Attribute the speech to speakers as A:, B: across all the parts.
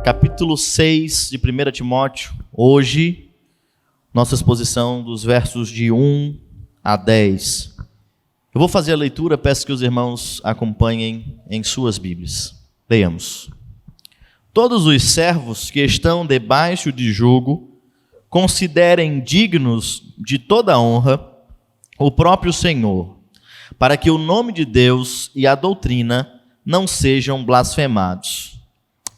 A: capítulo 6 de 1 Timóteo. Hoje, nossa exposição dos versos de 1 a 10. Eu vou fazer a leitura, peço que os irmãos acompanhem em suas Bíblias. Leiamos. Todos os servos que estão debaixo de jugo, considerem dignos de toda honra o próprio Senhor, para que o nome de Deus e a doutrina não sejam blasfemados.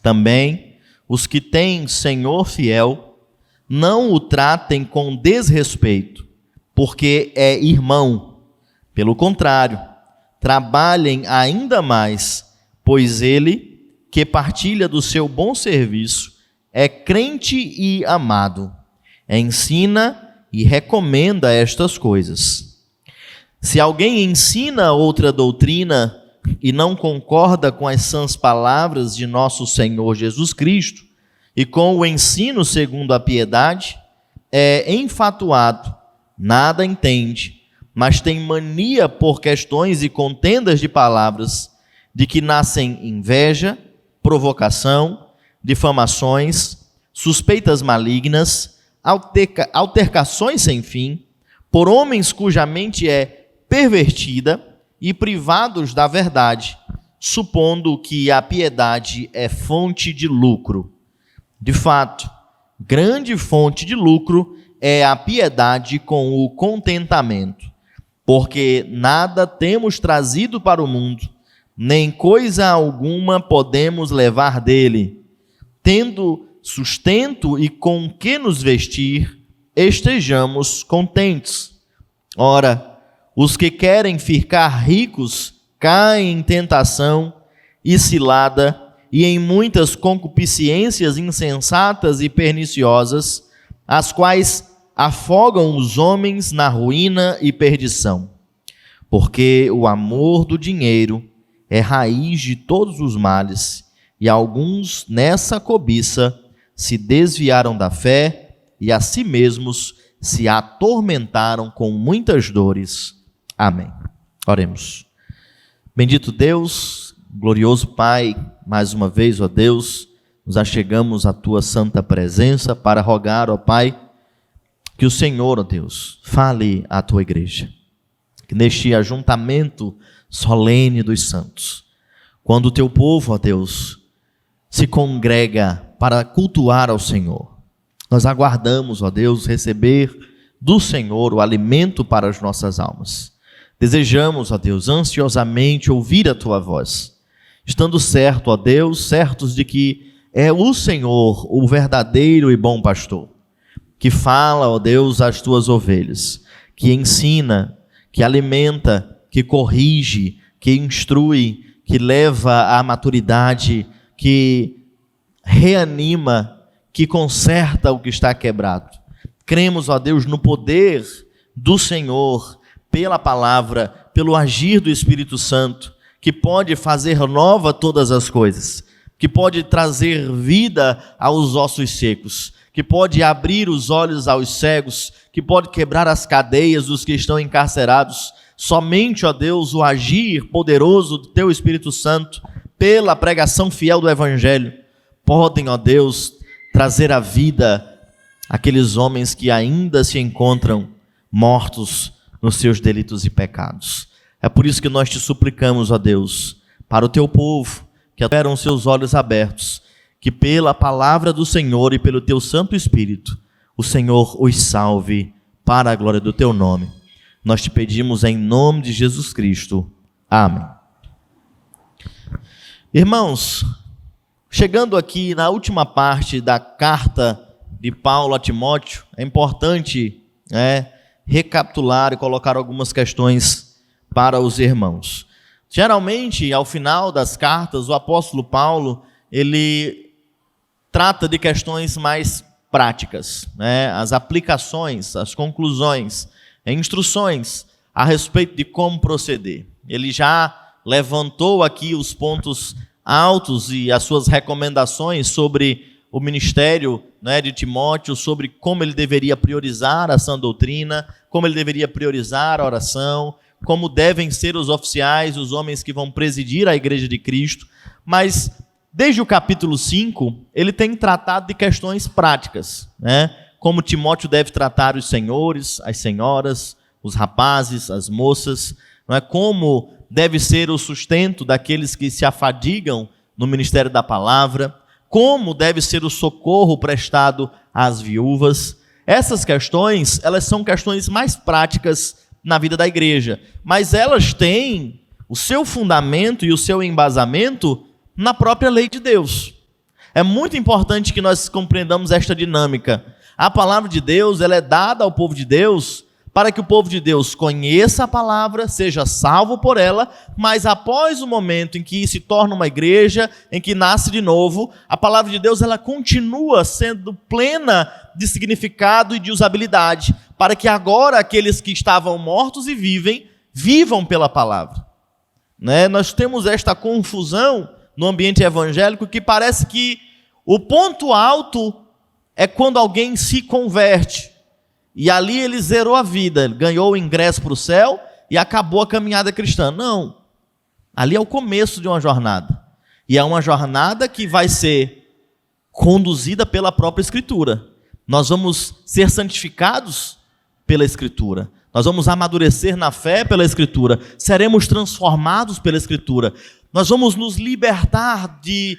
A: Também os que têm Senhor fiel, não o tratem com desrespeito, porque é irmão. Pelo contrário, trabalhem ainda mais, pois ele, que partilha do seu bom serviço, é crente e amado. Ensina e recomenda estas coisas. Se alguém ensina outra doutrina e não concorda com as sãs palavras de nosso Senhor Jesus Cristo e com o ensino segundo a piedade, é enfatuado, nada entende, mas tem mania por questões e contendas de palavras, de que nascem inveja, provocação, difamações, suspeitas malignas, altercações sem fim, por homens cuja mente é pervertida e privados da verdade, supondo que a piedade é fonte de lucro. De fato, grande fonte de lucro é a piedade com o contentamento, porque nada temos trazido para o mundo, nem coisa alguma podemos levar dele. Tendo sustento e com que nos vestir, estejamos contentes. Ora, os que querem ficar ricos caem em tentação e cilada e em muitas concupiscências insensatas e perniciosas, as quais afogam os homens na ruína e perdição. Porque o amor do dinheiro é raiz de todos os males, e alguns nessa cobiça se desviaram da fé e a si mesmos se atormentaram com muitas dores. Amém. Oremos. Bendito Deus, glorioso Pai, mais uma vez, ó Deus, nos achegamos à Tua santa presença para rogar, ó Pai, que o Senhor, ó Deus, fale à Tua igreja. Que neste ajuntamento solene dos santos, quando o Teu povo, ó Deus, se congrega para cultuar ao Senhor, nós aguardamos, ó Deus, receber do Senhor o alimento para as nossas almas. Desejamos, ó Deus, ansiosamente ouvir a Tua voz, estando certo, ó Deus, certos de que é o Senhor, o verdadeiro e bom pastor, que fala, ó Deus, às Tuas ovelhas, que ensina, que alimenta, que corrige, que instrui, que leva à maturidade, que reanima, que conserta o que está quebrado. Cremos, ó Deus, no poder do Senhor, pela palavra, pelo agir do Espírito Santo, que pode fazer nova todas as coisas, que pode trazer vida aos ossos secos, que pode abrir os olhos aos cegos, que pode quebrar as cadeias dos que estão encarcerados. Somente, ó Deus, o agir poderoso do Teu Espírito Santo, pela pregação fiel do Evangelho, podem, ó Deus, trazer à vida aqueles homens que ainda se encontram mortos nos seus delitos e pecados. É por isso que nós te suplicamos, ó Deus, para o Teu povo, que tiveram seus olhos abertos, que pela palavra do Senhor e pelo Teu Santo Espírito, o Senhor os salve para a glória do Teu nome. Nós te pedimos em nome de Jesus Cristo. Amém. Irmãos, chegando aqui na última parte da carta de Paulo a Timóteo, é importante recapitular e colocar algumas questões para os irmãos. Geralmente, ao final das cartas, o apóstolo Paulo, ele trata de questões mais práticas, as aplicações, as conclusões, instruções a respeito de como proceder. Ele já levantou aqui os pontos altos e as suas recomendações sobre o ministério de Timóteo, sobre como ele deveria priorizar a sã doutrina, como ele deveria priorizar a oração, como devem ser os oficiais, os homens que vão presidir a igreja de Cristo. Mas desde o capítulo 5, ele tem tratado de questões práticas, né? Como Timóteo deve tratar os senhores, as senhoras, os rapazes, as moças, não é? Como deve ser o sustento daqueles que se afadigam no ministério da palavra, como deve ser o socorro prestado às viúvas. Essas questões, elas são questões mais práticas na vida da igreja, mas elas têm o seu fundamento e o seu embasamento na própria lei de Deus. É muito importante que nós compreendamos esta dinâmica. A palavra de Deus, ela é dada ao povo de Deus para que o povo de Deus conheça a palavra, seja salvo por ela, mas após o momento em que se torna uma igreja, em que nasce de novo, a palavra de Deus ela continua sendo plena de significado e de usabilidade, para que agora aqueles que estavam mortos e vivem, vivam pela palavra. Né? Nós temos esta confusão no ambiente evangélico que parece que o ponto alto é quando alguém se converte. E ali ele zerou a vida, ganhou o ingresso para o céu e acabou a caminhada cristã. Não, ali é o começo de uma jornada. E é uma jornada que vai ser conduzida pela própria Escritura. Nós vamos ser santificados pela Escritura. Nós vamos amadurecer na fé pela Escritura. Seremos transformados pela Escritura. Nós vamos nos libertar de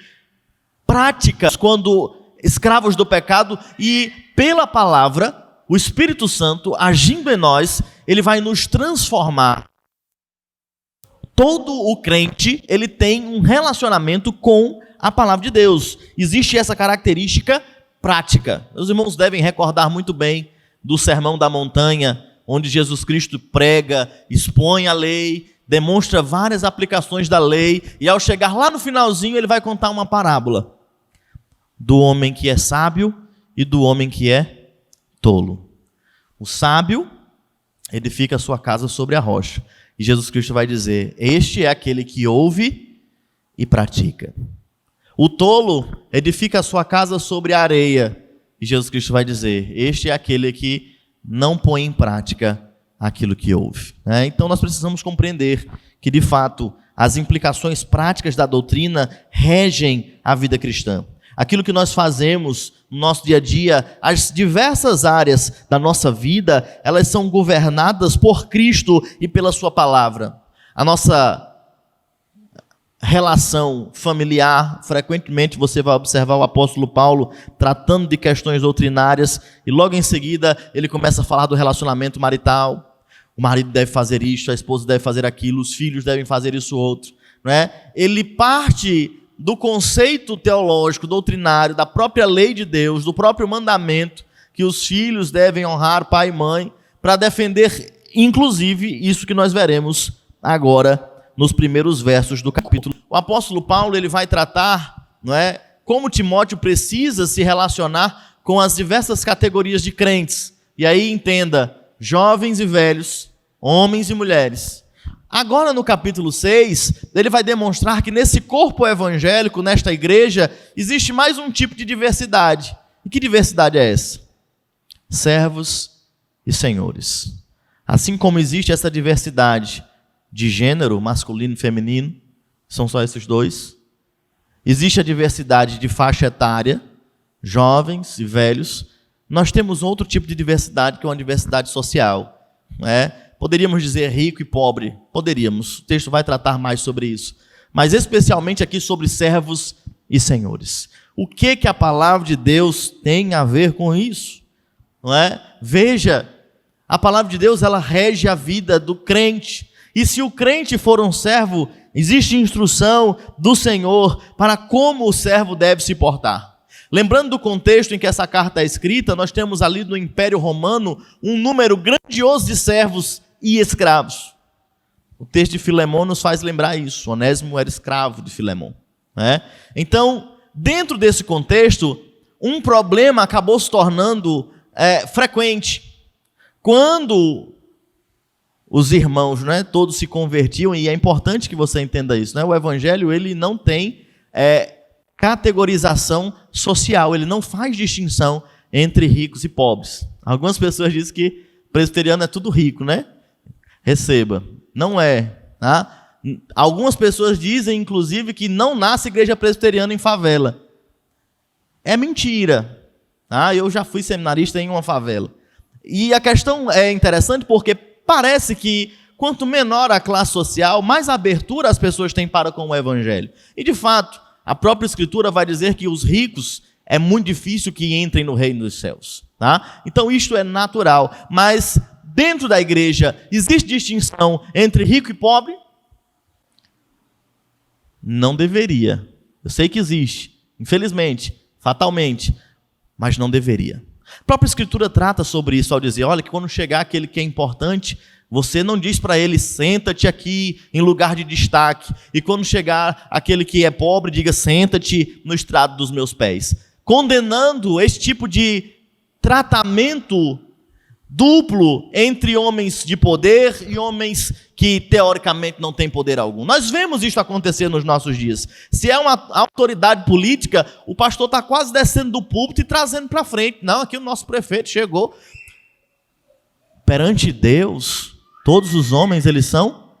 A: práticas quando escravos do pecado e pela palavra, o Espírito Santo, agindo em nós, ele vai nos transformar. Todo o crente, ele tem um relacionamento com a palavra de Deus. Existe essa característica prática. Os irmãos devem recordar muito bem do Sermão da Montanha, onde Jesus Cristo prega, expõe a lei, demonstra várias aplicações da lei, e ao chegar lá no finalzinho, ele vai contar uma parábola do homem que é sábio e do homem que é tolo. O sábio edifica a sua casa sobre a rocha. E Jesus Cristo vai dizer: este é aquele que ouve e pratica. O tolo edifica a sua casa sobre a areia. E Jesus Cristo vai dizer: este é aquele que não põe em prática aquilo que ouve. Então nós precisamos compreender que, de fato, as implicações práticas da doutrina regem a vida cristã. Aquilo que nós fazemos no nosso dia a dia, as diversas áreas da nossa vida, elas são governadas por Cristo e pela sua palavra. A nossa relação familiar, frequentemente você vai observar o apóstolo Paulo tratando de questões doutrinárias, e logo em seguida ele começa a falar do relacionamento marital. O marido deve fazer isto, a esposa deve fazer aquilo, os filhos devem fazer isso outro, não é? Ele parte do conceito teológico, doutrinário, da própria lei de Deus, do próprio mandamento, que os filhos devem honrar pai e mãe, para defender, inclusive, isso que nós veremos agora nos primeiros versos do capítulo. O apóstolo Paulo ele vai tratar, não é, como Timóteo precisa se relacionar com as diversas categorias de crentes. E aí entenda, jovens e velhos, homens e mulheres. Agora no capítulo 6, ele vai demonstrar que nesse corpo evangélico, nesta igreja, existe mais um tipo de diversidade. E que diversidade é essa? Servos e senhores. Assim como existe essa diversidade de gênero, masculino e feminino, são só esses dois. Existe a diversidade de faixa etária, jovens e velhos. Nós temos outro tipo de diversidade, que é uma diversidade social, não é? Poderíamos dizer rico e pobre, poderíamos, o texto vai tratar mais sobre isso, mas especialmente aqui sobre servos e senhores. O que a palavra de Deus tem a ver com isso? Não é? Veja, a palavra de Deus ela rege a vida do crente, e se o crente for um servo, existe instrução do Senhor para como o servo deve se portar. Lembrando do contexto em que essa carta é escrita, nós temos ali no Império Romano um número grandioso de servos e escravos. O texto de Filemão nos faz lembrar isso. Onésimo era escravo de Filemão, né? Então, dentro desse contexto, um problema acabou se tornando frequente. Quando os irmãos, né, todos se convertiam, e é importante que você entenda isso, né? O evangelho ele não tem categorização social, ele não faz distinção entre ricos e pobres. Algumas pessoas dizem que presbiteriano é tudo rico, né? Receba. Não é. Tá? Algumas pessoas dizem, inclusive, que não nasce igreja presbiteriana em favela. É mentira. Tá? Eu já fui seminarista em uma favela. E a questão é interessante porque parece que quanto menor a classe social, mais abertura as pessoas têm para com o evangelho. E de fato, a própria Escritura vai dizer que os ricos é muito difícil que entrem no reino dos céus. Tá? Então isto é natural. Mas dentro da igreja existe distinção entre rico e pobre? Não deveria. Eu sei que existe, infelizmente, fatalmente, mas não deveria. A própria Escritura trata sobre isso ao dizer, olha, que quando chegar aquele que é importante, você não diz para ele, senta-te aqui em lugar de destaque. E quando chegar aquele que é pobre, diga, senta-te no estrado dos meus pés. Condenando esse tipo de tratamento duplo entre homens de poder e homens que teoricamente não têm poder algum. Nós vemos isso acontecer nos nossos dias. Se é uma autoridade política, o pastor está quase descendo do púlpito e trazendo para frente. Não, aqui o nosso prefeito chegou. Perante Deus, todos os homens, eles são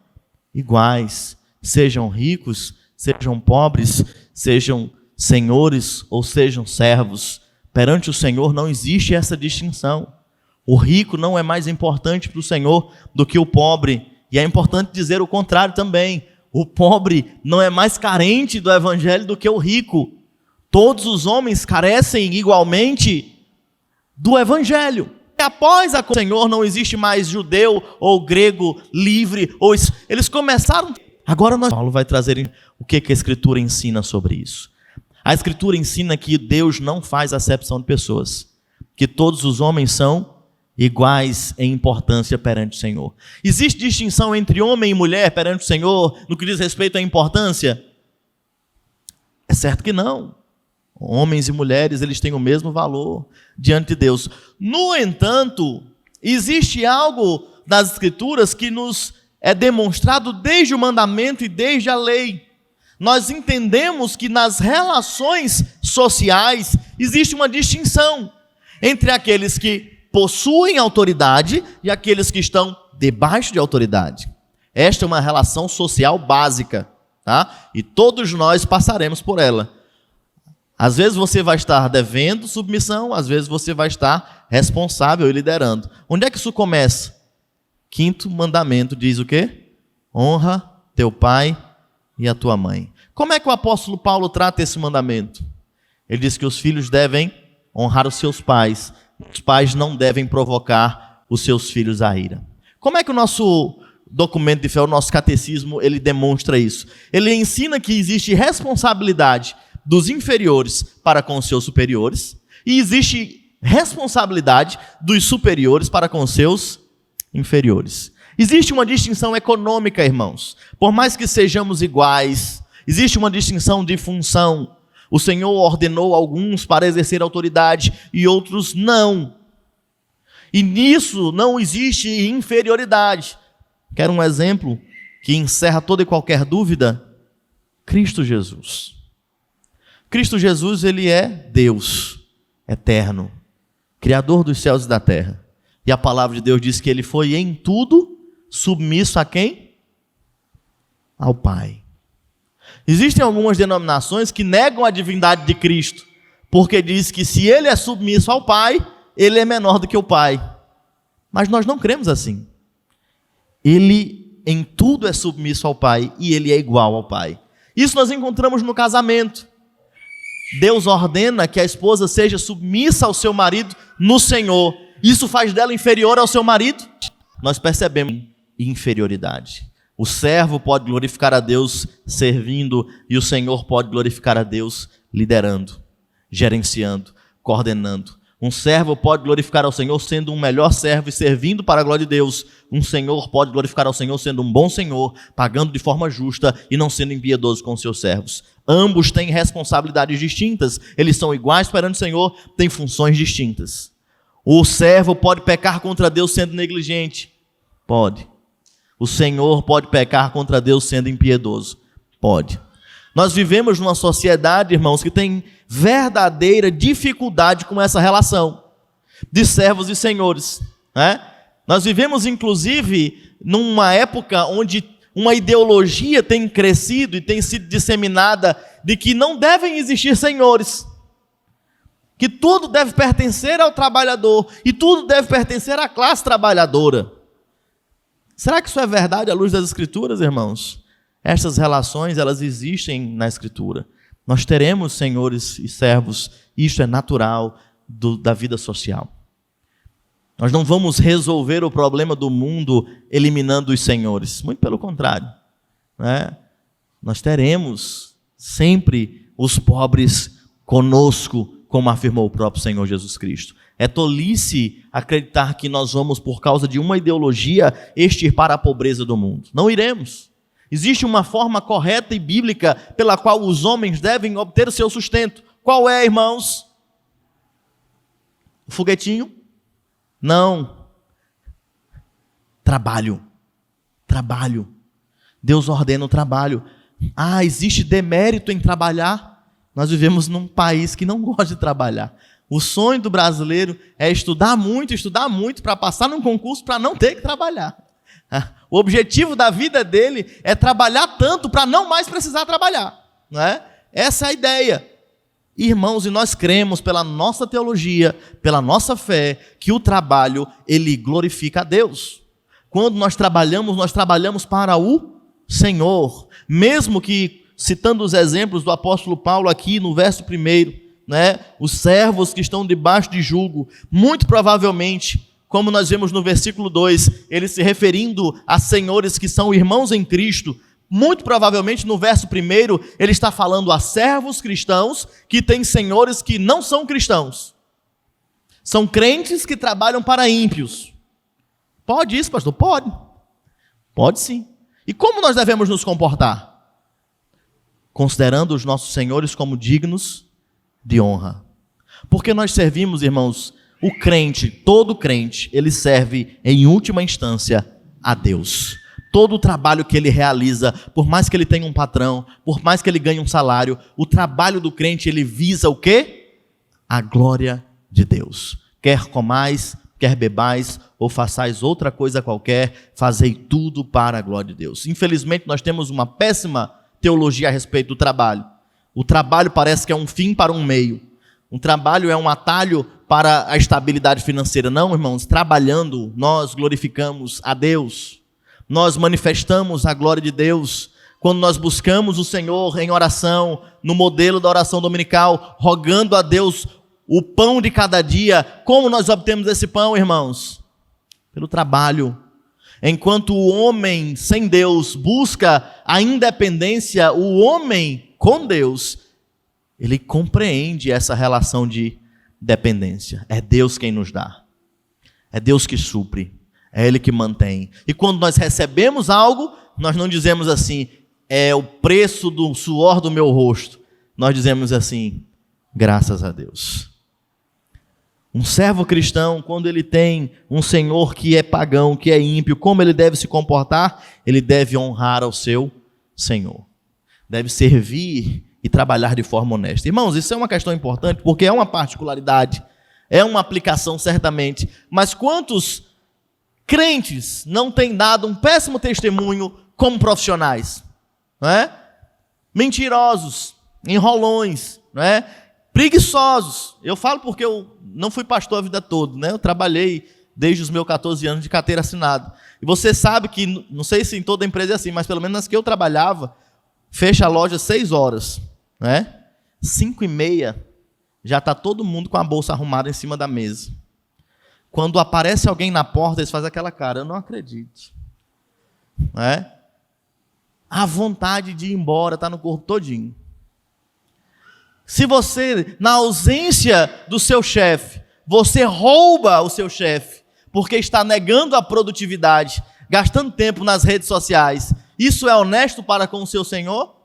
A: iguais. Sejam ricos, sejam pobres, sejam senhores ou sejam servos. Perante o Senhor não existe essa distinção. O rico não é mais importante para o Senhor do que o pobre. E é importante dizer o contrário também. O pobre não é mais carente do evangelho do que o rico. Todos os homens carecem igualmente do evangelho. E após o Senhor não existe mais judeu ou grego livre. Eles começaram... Agora Paulo vai trazer o que a Escritura ensina sobre isso. A Escritura ensina que Deus não faz acepção de pessoas. Que todos os homens são iguais em importância perante o Senhor. Existe distinção entre homem e mulher perante o Senhor no que diz respeito à importância? É certo que não. Homens e mulheres, eles têm o mesmo valor diante de Deus. No entanto, existe algo nas Escrituras que nos é demonstrado desde o mandamento e desde a lei. Nós entendemos que nas relações sociais existe uma distinção entre aqueles que possuem autoridade e aqueles que estão debaixo de autoridade. Esta é uma relação social básica, tá? E todos nós passaremos por ela. Às vezes você vai estar devendo submissão, às vezes você vai estar responsável e liderando. Onde é que isso começa? Quinto mandamento diz o quê? Honra teu pai e a tua mãe. Como é que o apóstolo Paulo trata esse mandamento? Ele diz que os filhos devem honrar os seus pais. Os pais não devem provocar os seus filhos à ira. Como é que o nosso documento de fé, o nosso catecismo, ele demonstra isso? Ele ensina que existe responsabilidade dos inferiores para com os seus superiores e existe responsabilidade dos superiores para com os seus inferiores. Existe uma distinção econômica, irmãos. Por mais que sejamos iguais, existe uma distinção de função. O Senhor ordenou alguns para exercer autoridade e outros não. E nisso não existe inferioridade. Quero um exemplo que encerra toda e qualquer dúvida? Cristo Jesus. Cristo Jesus, ele é Deus eterno, Criador dos céus e da terra. E a palavra de Deus diz que ele foi em tudo submisso a quem? Ao Pai. Existem algumas denominações que negam a divindade de Cristo, porque diz que se ele é submisso ao Pai, ele é menor do que o Pai. Mas nós não cremos assim. Ele em tudo é submisso ao Pai e ele é igual ao Pai. Isso nós encontramos no casamento. Deus ordena que a esposa seja submissa ao seu marido no Senhor. Isso faz dela inferior ao seu marido? Nós percebemos inferioridade. O servo pode glorificar a Deus servindo e o Senhor pode glorificar a Deus liderando, gerenciando, coordenando. Um servo pode glorificar ao Senhor sendo um melhor servo e servindo para a glória de Deus. Um senhor pode glorificar ao Senhor sendo um bom senhor, pagando de forma justa e não sendo impiedoso com os seus servos. Ambos têm responsabilidades distintas, eles são iguais perante o Senhor, têm funções distintas. O servo pode pecar contra Deus sendo negligente? Pode. O Senhor pode pecar contra Deus sendo impiedoso? Pode. Nós vivemos numa sociedade, irmãos, que tem verdadeira dificuldade com essa relação de servos e senhores, né? Nós vivemos, inclusive, numa época onde uma ideologia tem crescido e tem sido disseminada de que não devem existir senhores, que tudo deve pertencer ao trabalhador e tudo deve pertencer à classe trabalhadora. Será que isso é verdade à luz das Escrituras, irmãos? Essas relações, elas existem na Escritura. Nós teremos senhores e servos, isto é natural da vida social. Nós não vamos resolver o problema do mundo eliminando os senhores, muito pelo contrário, né? Nós teremos sempre os pobres conosco, como afirmou o próprio Senhor Jesus Cristo. É tolice acreditar que nós vamos, por causa de uma ideologia, extirpar a pobreza do mundo. Não iremos. Existe uma forma correta e bíblica pela qual os homens devem obter o seu sustento. Qual é, irmãos? O foguetinho? Não. Trabalho. Trabalho. Deus ordena o trabalho. Existe demérito em trabalhar? Nós vivemos num país que não gosta de trabalhar. O sonho do brasileiro é estudar muito para passar num concurso para não ter que trabalhar. O objetivo da vida dele é trabalhar tanto para não mais precisar trabalhar, não é? Essa é a ideia. Irmãos, e nós cremos pela nossa teologia, pela nossa fé, que o trabalho, ele glorifica a Deus. Quando nós trabalhamos para o Senhor. Mesmo que, citando os exemplos do apóstolo Paulo aqui no verso 1, né, os servos que estão debaixo de jugo, muito provavelmente, como nós vemos no versículo 2, ele se referindo a senhores que são irmãos em Cristo, muito provavelmente no verso 1, ele está falando a servos cristãos que têm senhores que não são cristãos. São crentes que trabalham para ímpios. Pode isso, pastor? Pode. Pode sim. E como nós devemos nos comportar? Considerando os nossos senhores como dignos de honra. Porque nós servimos, irmãos, o crente, todo crente, ele serve em última instância a Deus. Todo o trabalho que ele realiza, por mais que ele tenha um patrão, por mais que ele ganhe um salário, o trabalho do crente, ele visa o quê? A glória de Deus. Quer comais, quer bebais, ou façais outra coisa qualquer, fazei tudo para a glória de Deus. Infelizmente, nós temos uma péssima teologia a respeito do trabalho. O trabalho parece que é um fim para um meio. Um trabalho é um atalho para a estabilidade financeira. Não, irmãos, trabalhando, nós glorificamos a Deus. Nós manifestamos a glória de Deus quando nós buscamos o Senhor em oração, no modelo da oração dominical, rogando a Deus o pão de cada dia. Como nós obtemos esse pão, irmãos? Pelo trabalho. Enquanto o homem sem Deus busca a independência, o homem com Deus, ele compreende essa relação de dependência. É Deus quem nos dá. É Deus que supre. É Ele que mantém. E quando nós recebemos algo, nós não dizemos assim, é o preço do suor do meu rosto. Nós dizemos assim, graças a Deus. Um servo cristão, quando ele tem um senhor que é pagão, que é ímpio, como ele deve se comportar? Ele deve honrar ao seu senhor. Deve servir e trabalhar de forma honesta. Irmãos, isso é uma questão importante, porque é uma particularidade, é uma aplicação certamente, mas quantos crentes não têm dado um péssimo testemunho como profissionais? Não é? Mentirosos, enrolões, não é? Preguiçosos. Eu falo porque eu não fui pastor a vida toda, né? Eu trabalhei desde os meus 14 anos de carteira assinada. E você sabe que, não sei se em toda empresa é assim, mas pelo menos nas que eu trabalhava, fecha a loja 6 horas, né? 5h30, já está todo mundo com a bolsa arrumada em cima da mesa. Quando aparece alguém na porta, eles fazem aquela cara, eu não acredito. Não é? A vontade de ir embora está no corpo todinho. Se você, na ausência do seu chefe, você rouba o seu chefe, porque está negando a produtividade, gastando tempo nas redes sociais, isso é honesto para com o seu Senhor?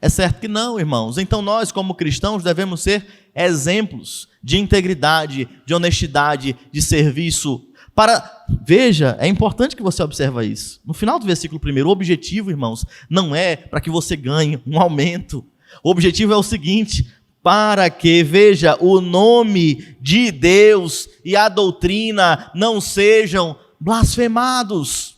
A: É certo que não, irmãos. Então nós, como cristãos, devemos ser exemplos de integridade, de honestidade, de serviço. Veja, é importante que você observe isso. No final do versículo 1, o objetivo, irmãos, não é para que você ganhe um aumento. O objetivo é o seguinte, para que, veja, o nome de Deus e a doutrina não sejam blasfemados.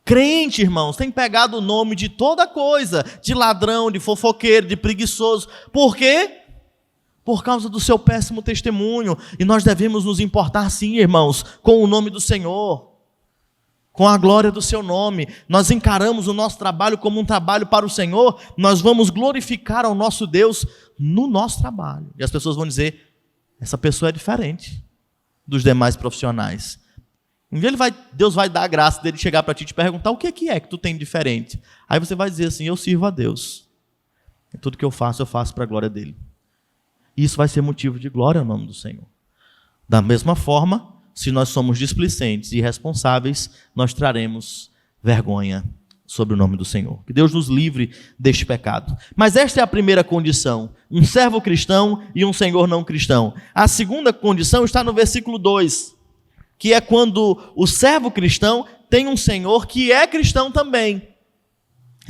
A: Crente, irmãos, tem pegado o nome de toda coisa, de ladrão, de fofoqueiro, de preguiçoso. Por quê? Por causa do seu péssimo testemunho. E nós devemos nos importar sim, irmãos, com o nome do Senhor, com a glória do seu nome. Nós encaramos o nosso trabalho como um trabalho para o Senhor, nós vamos glorificar ao nosso Deus no nosso trabalho. E as pessoas vão dizer, essa pessoa é diferente dos demais profissionais. Um dia Deus vai dar a graça dele chegar para ti e te perguntar, o que é que tu tem de diferente? Aí você vai dizer assim, eu sirvo a Deus. E tudo que eu faço para a glória dele. E isso vai ser motivo de glória ao nome do Senhor. Da mesma forma, se nós somos displicentes e irresponsáveis, nós traremos vergonha sobre o nome do Senhor. Que Deus nos livre deste pecado. Mas esta é a primeira condição, um servo cristão e um senhor não cristão. A segunda condição está no versículo 2, que é quando o servo cristão tem um senhor que é cristão também.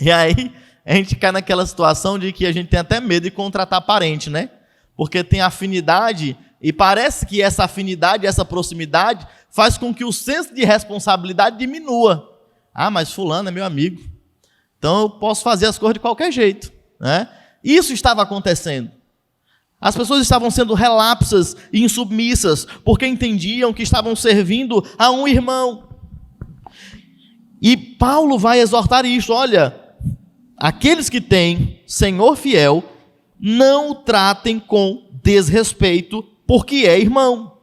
A: E aí a gente cai naquela situação de que a gente tem até medo de contratar parente, né? Porque tem afinidade, e parece que essa afinidade, essa proximidade, faz com que o senso de responsabilidade diminua. Ah, mas fulano é meu amigo, então eu posso fazer as coisas de qualquer jeito, né? Isso estava acontecendo. As pessoas estavam sendo relapsas e insubmissas, porque entendiam que estavam servindo a um irmão. E Paulo vai exortar isto, olha, aqueles que têm Senhor fiel, não o tratem com desrespeito, porque é irmão.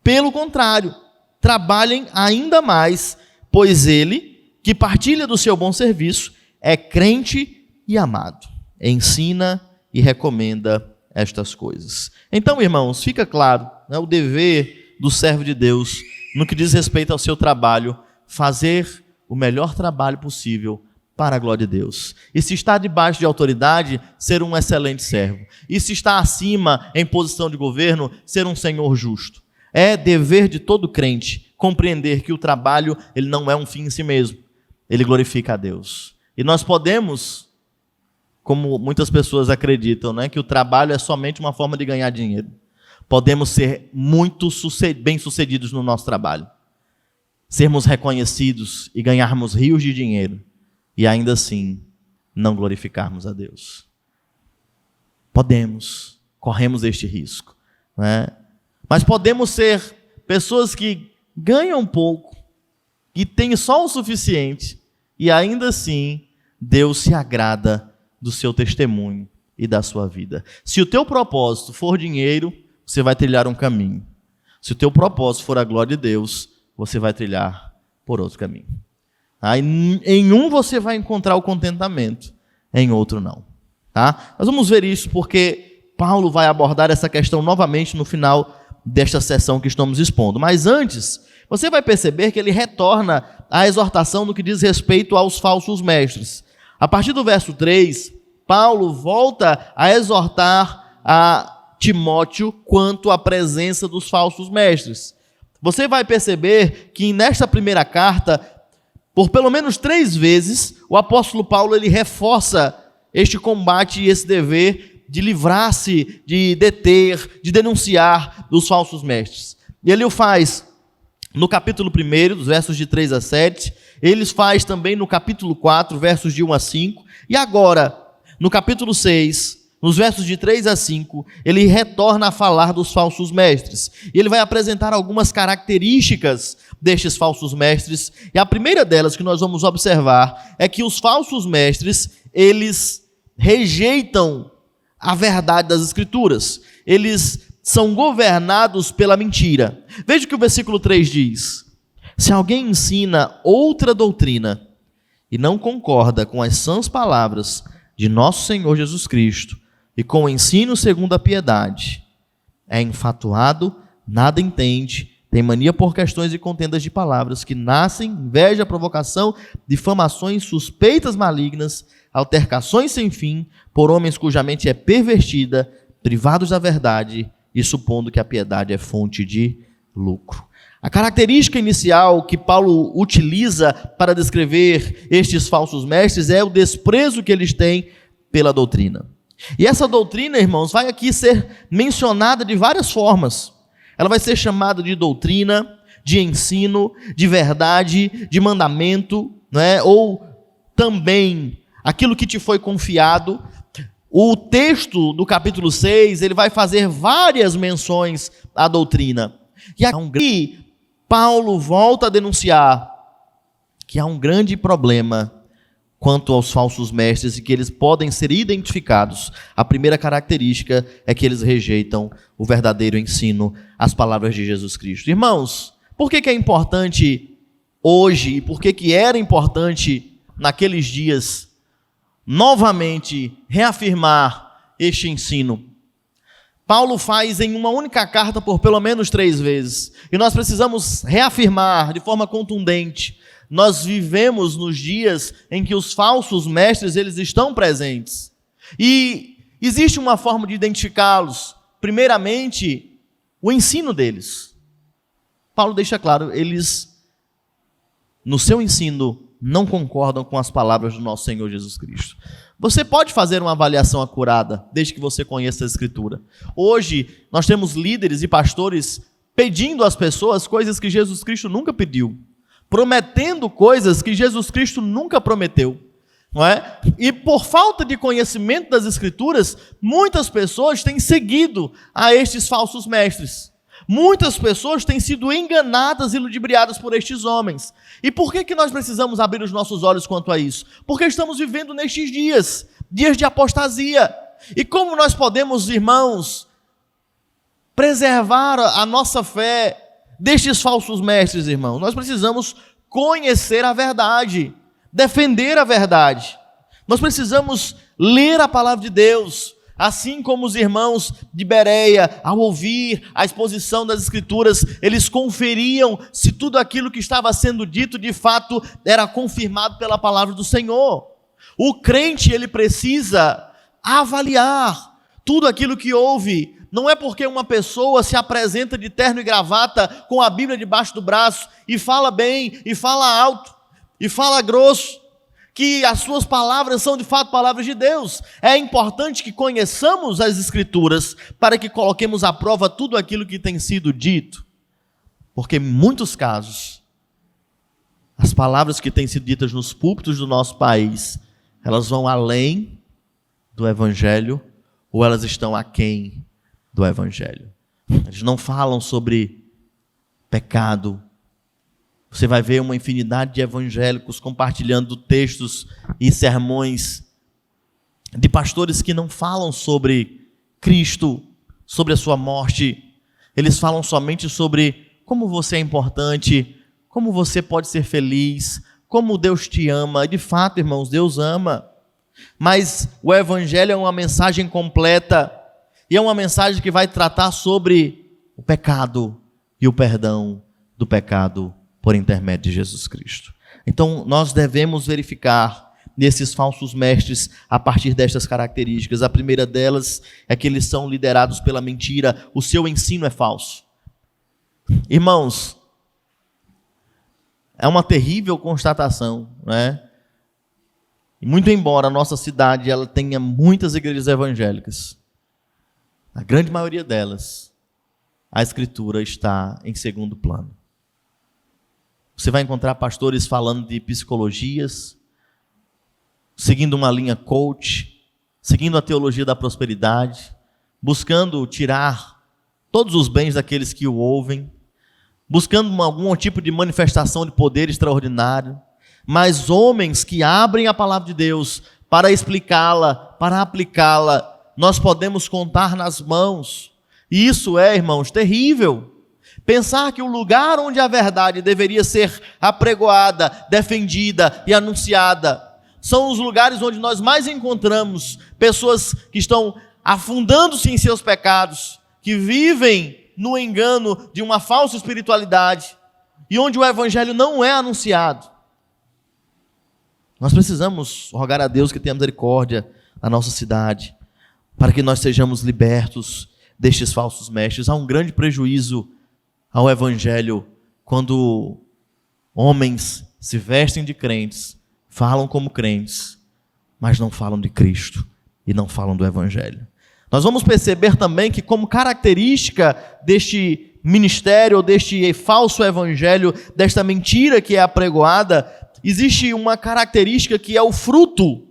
A: Pelo contrário, trabalhem ainda mais, pois ele, que partilha do seu bom serviço, é crente e amado. Ensina e recomenda estas coisas. Então, irmãos, fica claro, né, o dever do servo de Deus, no que diz respeito ao seu trabalho, fazer o melhor trabalho possível para a glória de Deus. E se está debaixo de autoridade, ser um excelente servo. E se está acima, em posição de governo, ser um senhor justo. É dever de todo crente compreender que o trabalho ele não é um fim em si mesmo. Ele glorifica a Deus. E nós podemos, como muitas pessoas acreditam, né, que o trabalho é somente uma forma de ganhar dinheiro. Podemos ser muito bem-sucedidos no nosso trabalho. Sermos reconhecidos e ganharmos rios de dinheiro. E ainda assim, não glorificarmos a Deus. Corremos este risco, né? Mas podemos ser pessoas que ganham pouco, que têm só o suficiente, e ainda assim, Deus se agrada do seu testemunho e da sua vida. Se o teu propósito for dinheiro, você vai trilhar um caminho. Se o teu propósito for a glória de Deus, você vai trilhar por outro caminho. Em um você vai encontrar o contentamento, em outro não. Tá? Nós vamos ver isso porque Paulo vai abordar essa questão novamente no final desta sessão que estamos expondo. Mas antes, você vai perceber que ele retorna à exortação no que diz respeito aos falsos mestres. A partir do verso 3, Paulo volta a exortar a Timóteo quanto à presença dos falsos mestres. Você vai perceber que nesta primeira carta, por pelo menos 3 vezes, o apóstolo Paulo ele reforça este combate e esse dever de livrar-se, de deter, de denunciar os falsos mestres. E ele o faz no capítulo 1, dos versos de 3 a 7, ele faz também no capítulo 4, versos de 1 a 5, e agora, no capítulo 6, nos versos de 3 a 5, ele retorna a falar dos falsos mestres. E ele vai apresentar algumas características destes falsos mestres. E a primeira delas que nós vamos observar é que os falsos mestres, eles rejeitam a verdade das Escrituras. Eles são governados pela mentira. Veja o que o versículo 3 diz. Se alguém ensina outra doutrina e não concorda com as sãs palavras de nosso Senhor Jesus Cristo, e com o ensino segundo a piedade, é enfatuado, nada entende, tem mania por questões e contendas de palavras, que nascem, inveja, provocação, difamações, suspeitas malignas, altercações sem fim, por homens cuja mente é pervertida, privados da verdade, e supondo que a piedade é fonte de lucro. A característica inicial que Paulo utiliza para descrever estes falsos mestres é o desprezo que eles têm pela doutrina. E essa doutrina, irmãos, vai aqui ser mencionada de várias formas. Ela vai ser chamada de doutrina, de ensino, de verdade, de mandamento, né? Ou também aquilo que te foi confiado. O texto do capítulo 6, ele vai fazer várias menções à doutrina. E aqui Paulo volta a denunciar que há um grande problema quanto aos falsos mestres e que eles podem ser identificados. A primeira característica é que eles rejeitam o verdadeiro ensino, as palavras de Jesus Cristo. Irmãos, por que é importante hoje e por que era importante naqueles dias novamente reafirmar este ensino? Paulo faz em uma única carta por pelo menos 3 vezes. E nós precisamos reafirmar de forma contundente. Nós vivemos nos dias em que os falsos mestres, eles estão presentes. E existe uma forma de identificá-los. Primeiramente, o ensino deles. Paulo deixa claro, eles, no seu ensino, não concordam com as palavras do nosso Senhor Jesus Cristo. Você pode fazer uma avaliação acurada, desde que você conheça a Escritura. Hoje, nós temos líderes e pastores pedindo às pessoas coisas que Jesus Cristo nunca pediu, prometendo coisas que Jesus Cristo nunca prometeu, não é? E por falta de conhecimento das Escrituras, muitas pessoas têm seguido a estes falsos mestres. Muitas pessoas têm sido enganadas e ludibriadas por estes homens. E por que nós precisamos abrir os nossos olhos quanto a isso? Porque estamos vivendo nestes dias de apostasia. E como nós podemos, irmãos, preservar a nossa fé destes falsos mestres, irmãos? Nós precisamos conhecer a verdade, defender a verdade. Nós precisamos ler a palavra de Deus, assim como os irmãos de Bereia, ao ouvir a exposição das Escrituras, eles conferiam se tudo aquilo que estava sendo dito, de fato, era confirmado pela palavra do Senhor. O crente, ele precisa avaliar tudo aquilo que ouve. Não é porque uma pessoa se apresenta de terno e gravata, com a Bíblia debaixo do braço, e fala bem, e fala alto, e fala grosso, que as suas palavras são de fato palavras de Deus. É importante que conheçamos as Escrituras, para que coloquemos à prova tudo aquilo que tem sido dito. Porque em muitos casos, as palavras que têm sido ditas nos púlpitos do nosso país, elas vão além do Evangelho, ou elas estão aquém do Evangelho. Eles não falam sobre pecado. Você vai ver uma infinidade de evangélicos compartilhando textos e sermões de pastores que não falam sobre Cristo, sobre a sua morte. Eles falam somente sobre como você é importante, como você pode ser feliz, como Deus te ama. De fato, irmãos, Deus ama. Mas o Evangelho é uma mensagem completa. E é uma mensagem que vai tratar sobre o pecado e o perdão do pecado por intermédio de Jesus Cristo. Então, nós devemos verificar nesses falsos mestres a partir destas características. A primeira delas é que eles são liderados pela mentira. O seu ensino é falso. Irmãos, é uma terrível constatação, né? E muito embora a nossa cidade ela tenha muitas igrejas evangélicas, a grande maioria delas, a Escritura está em segundo plano. Você vai encontrar pastores falando de psicologias, seguindo uma linha coach, seguindo a teologia da prosperidade, buscando tirar todos os bens daqueles que o ouvem, buscando algum tipo de manifestação de poder extraordinário, mas homens que abrem a palavra de Deus para explicá-la, para aplicá-la, nós podemos contar nas mãos. E isso é, irmãos, terrível. Pensar que o lugar onde a verdade deveria ser apregoada, defendida e anunciada, são os lugares onde nós mais encontramos pessoas que estão afundando-se em seus pecados, que vivem no engano de uma falsa espiritualidade, e onde o Evangelho não é anunciado. Nós precisamos rogar a Deus que tenha misericórdia na nossa cidade, para que nós sejamos libertos destes falsos mestres. Há um grande prejuízo ao Evangelho quando homens se vestem de crentes, falam como crentes, mas não falam de Cristo e não falam do Evangelho. Nós vamos perceber também que, como característica deste ministério, ou deste falso evangelho, desta mentira que é apregoada, existe uma característica que é o fruto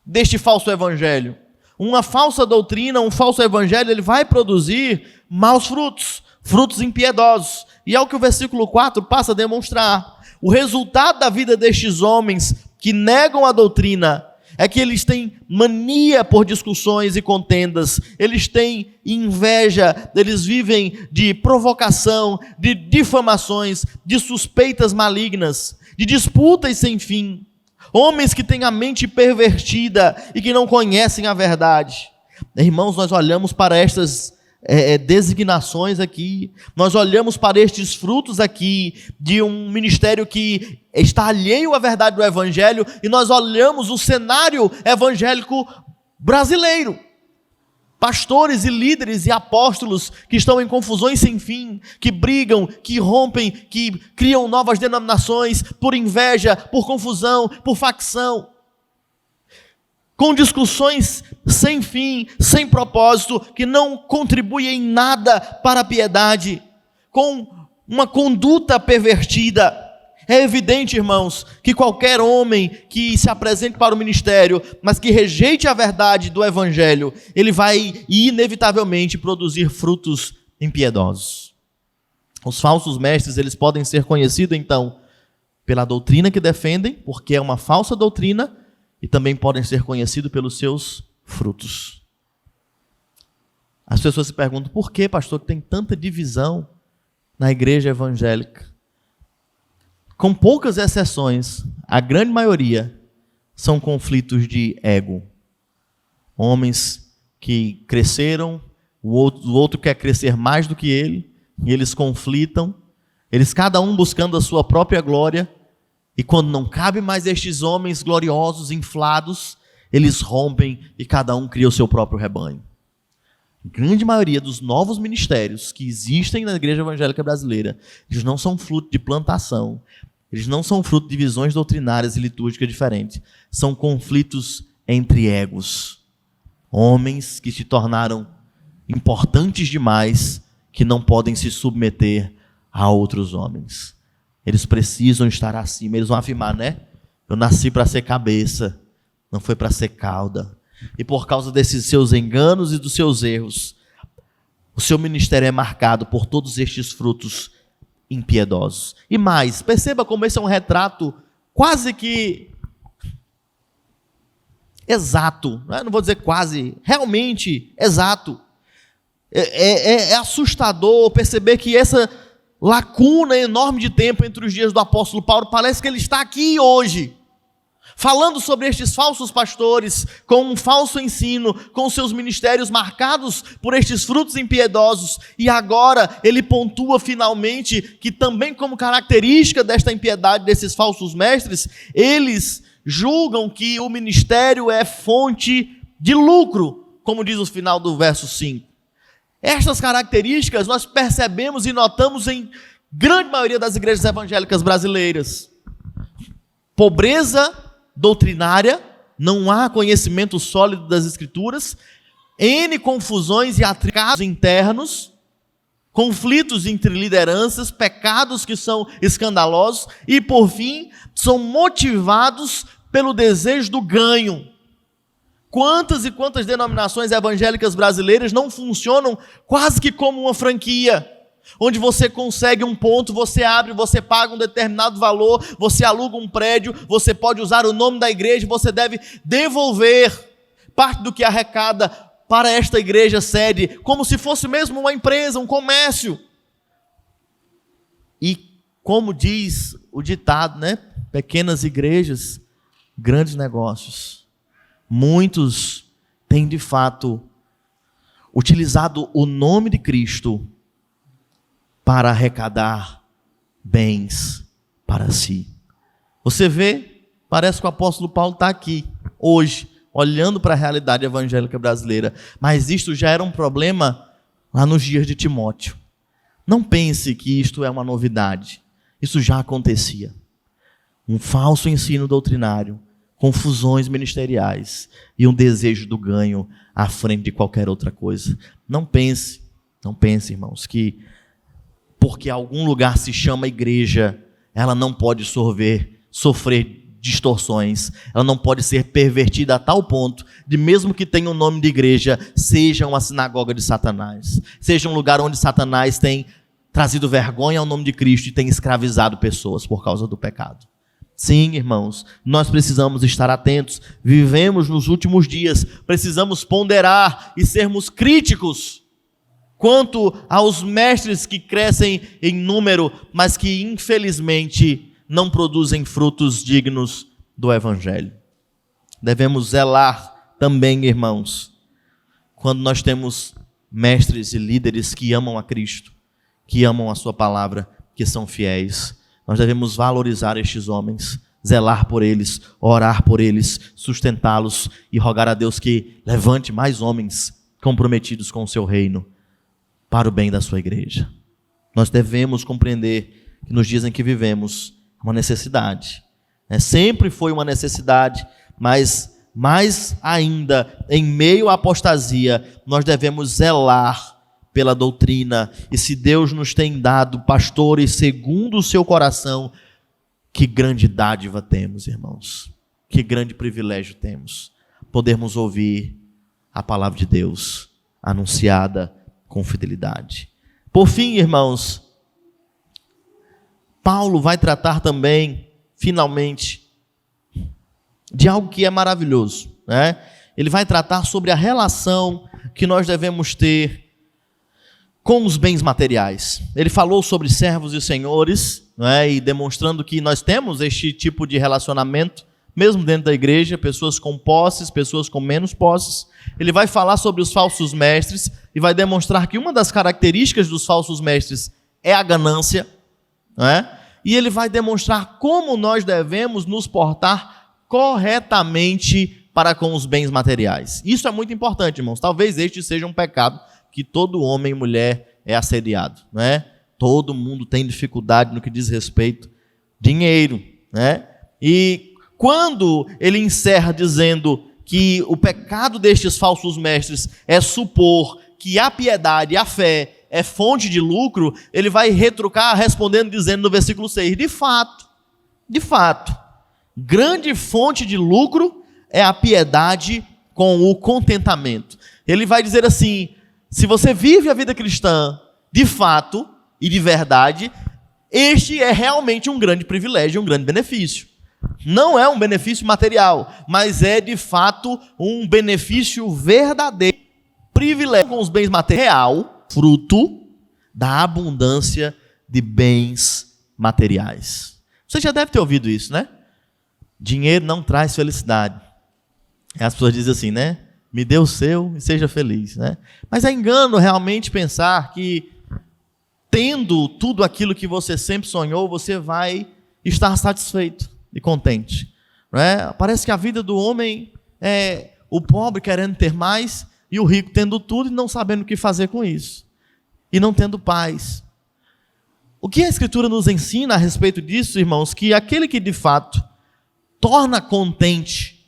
A: deste falso evangelho. Uma falsa doutrina, um falso evangelho, ele vai produzir maus frutos, frutos impiedosos. E é o que o versículo 4 passa a demonstrar. O resultado da vida destes homens que negam a doutrina é que eles têm mania por discussões e contendas, eles têm inveja, eles vivem de provocação, de difamações, de suspeitas malignas, de disputas sem fim. Homens que têm a mente pervertida e que não conhecem a verdade. Irmãos, nós olhamos para estas designações aqui, nós olhamos para estes frutos aqui, de um ministério que está alheio à verdade do evangelho, e nós olhamos o cenário evangélico brasileiro. Pastores e líderes e apóstolos que estão em confusões sem fim, que brigam, que rompem, que criam novas denominações por inveja, por confusão, por facção, com discussões sem fim, sem propósito, que não contribuem em nada para a piedade, com uma conduta pervertida. É evidente, irmãos, que qualquer homem que se apresente para o ministério, mas que rejeite a verdade do evangelho, ele vai inevitavelmente produzir frutos impiedosos. Os falsos mestres, eles podem ser conhecidos, então, pela doutrina que defendem, porque é uma falsa doutrina, e também podem ser conhecidos pelos seus frutos. As pessoas se perguntam, por que, pastor, que tem tanta divisão na igreja evangélica? Com poucas exceções, a grande maioria são conflitos de ego. Homens que cresceram, o outro quer crescer mais do que ele, e eles conflitam, eles cada um buscando a sua própria glória, e quando não cabe mais estes homens gloriosos, inflados, eles rompem e cada um cria o seu próprio rebanho. A grande maioria dos novos ministérios que existem na igreja evangélica brasileira, eles não são fruto de plantação, eles não são fruto de visões doutrinárias e litúrgicas diferentes. São conflitos entre egos. Homens que se tornaram importantes demais, que não podem se submeter a outros homens. Eles precisam estar acima. Eles vão afirmar, né? Eu nasci para ser cabeça, não foi para ser cauda. E por causa desses seus enganos e dos seus erros, o seu ministério é marcado por todos estes frutos impiedosos. E mais, perceba como esse é um retrato quase que exato, não vou dizer quase, realmente exato. É assustador perceber que essa lacuna enorme de tempo entre os dias do apóstolo Paulo, parece que ele está aqui hoje, falando sobre estes falsos pastores, com um falso ensino, com seus ministérios marcados por estes frutos impiedosos, e agora ele pontua finalmente que também como característica desta impiedade desses falsos mestres, eles julgam que o ministério é fonte de lucro, como diz o final do verso 5. Estas características nós percebemos e notamos em grande maioria das igrejas evangélicas brasileiras. Pobreza doutrinária, não há conhecimento sólido das Escrituras, N confusões e atricados internos, conflitos entre lideranças, pecados que são escandalosos e, por fim, são motivados pelo desejo do ganho. Quantas e quantas denominações evangélicas brasileiras não funcionam quase que como uma franquia, onde você consegue um ponto, você abre, você paga um determinado valor, você aluga um prédio, você pode usar o nome da igreja, você deve devolver parte do que arrecada para esta igreja sede, como se fosse mesmo uma empresa, um comércio. E como diz o ditado, né? Pequenas igrejas, grandes negócios. Muitos têm de fato utilizado o nome de Cristo para arrecadar bens para si. Você vê, parece que o apóstolo Paulo está aqui, hoje, olhando para a realidade evangélica brasileira, mas isto já era um problema lá nos dias de Timóteo. Não pense que isto é uma novidade, isso já acontecia. Um falso ensino doutrinário, confusões ministeriais e um desejo do ganho à frente de qualquer outra coisa. Não pense, irmãos, que porque algum lugar se chama igreja, ela não pode sofrer distorções, ela não pode ser pervertida a tal ponto de, mesmo que tenha o nome de igreja, seja uma sinagoga de Satanás, seja um lugar onde Satanás tem trazido vergonha ao nome de Cristo e tem escravizado pessoas por causa do pecado. Sim, irmãos, nós precisamos estar atentos, vivemos nos últimos dias, precisamos ponderar e sermos críticos quanto aos mestres que crescem em número, mas que infelizmente não produzem frutos dignos do Evangelho. Devemos zelar também, irmãos, quando nós temos mestres e líderes que amam a Cristo, que amam a sua palavra, que são fiéis. Nós devemos valorizar estes homens, zelar por eles, orar por eles, sustentá-los e rogar a Deus que levante mais homens comprometidos com o seu reino para o bem da sua igreja. Nós devemos compreender que nos dias em que vivemos, uma necessidade. Sempre foi uma necessidade, mas mais ainda, em meio à apostasia, nós devemos zelar pela doutrina, e se Deus nos tem dado pastores segundo o seu coração, que grande dádiva temos, irmãos, que grande privilégio temos, podermos ouvir a palavra de Deus, anunciada com fidelidade. Por fim, irmãos, Paulo vai tratar também, finalmente, de algo que é maravilhoso, né? Ele vai tratar sobre a relação que nós devemos ter com os bens materiais. Ele falou sobre servos e senhores, né, e demonstrando que nós temos este tipo de relacionamento, mesmo dentro da igreja, pessoas com posses, pessoas com menos posses. Ele vai falar sobre os falsos mestres e vai demonstrar que uma das características dos falsos mestres é a ganância, né? E ele vai demonstrar como nós devemos nos portar corretamente para com os bens materiais. Isso é muito importante, irmãos. Talvez este seja um pecado que todo homem e mulher é assediado, né? Todo mundo tem dificuldade no que diz respeito a dinheiro, né? E quando ele encerra dizendo que o pecado destes falsos mestres é supor que a piedade e a fé é fonte de lucro, ele vai retrucar respondendo, dizendo no versículo 6, de fato, grande fonte de lucro é a piedade com o contentamento. Ele vai dizer assim: se você vive a vida cristã de fato e de verdade, este é realmente um grande privilégio, um grande benefício. Não é um benefício material, mas é de fato um benefício verdadeiro, privilégio com os bens materiais, fruto da abundância de bens materiais. Você já deve ter ouvido isso, né? Dinheiro não traz felicidade. As pessoas dizem assim, né? Me dê o seu e seja feliz, né? Mas é engano realmente pensar que, tendo tudo aquilo que você sempre sonhou, você vai estar satisfeito e contente, né? Parece que a vida do homem é o pobre querendo ter mais e o rico tendo tudo e não sabendo o que fazer com isso, e não tendo paz. O que a Escritura nos ensina a respeito disso, irmãos? Que aquele que de fato torna contente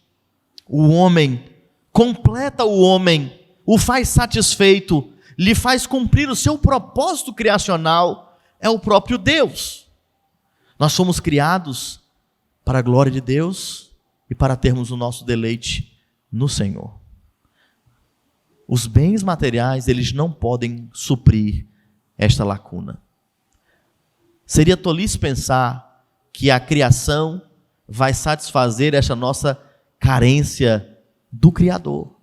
A: o homem, completa o homem, o faz satisfeito, lhe faz cumprir o seu propósito criacional, é o próprio Deus. Nós fomos criados para a glória de Deus e para termos o nosso deleite no Senhor. Os bens materiais, eles não podem suprir esta lacuna. Seria tolice pensar que a criação vai satisfazer esta nossa carência do Criador.